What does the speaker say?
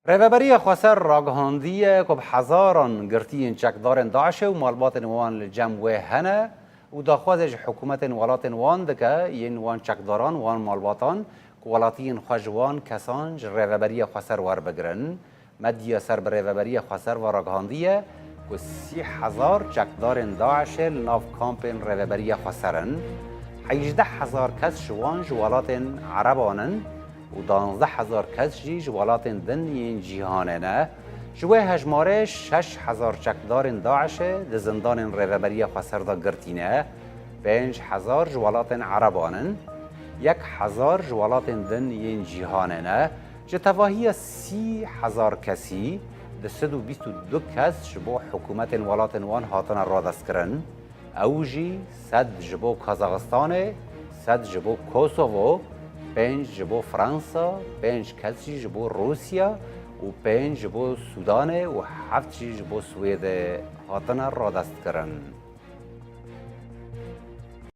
ریوبری خسر راگهاندیه که هزاران گرتین چکدارن داعش و مالبات وان لجم و هنه و داخوازش حکومت ولات وان دکه این وان چکداران وان مالباتان که ولاتین خوشوان کسان ریوبری خسر ور بگرن مدیا سر به ریوبری خسر و راگهاندیه که 30,000 چکدارن داعش ناف کامپین ریوبری خسرن 18,000 کس شوان جوالات عربانن و 12,000 کس جی جوالات دنیین جیهانه جوه هجماره 6,000 چکدار داعش ده زندان ریوبری خسر دا گرتینه 5,000 جوالات عربانن 1,000 جوالات دنیین جیهانه جتواهی 30,000 کسی ده 122 کس جبو حکومت ولات وان هاتن را دست کرن او جی 100 جبو کازاخستان 100 جبو کوسوو 5 جبو فرانسا 5 کسی جبو روسیا و 5 جبو سودان و 7 جبو سوئد هاتن را دست کرن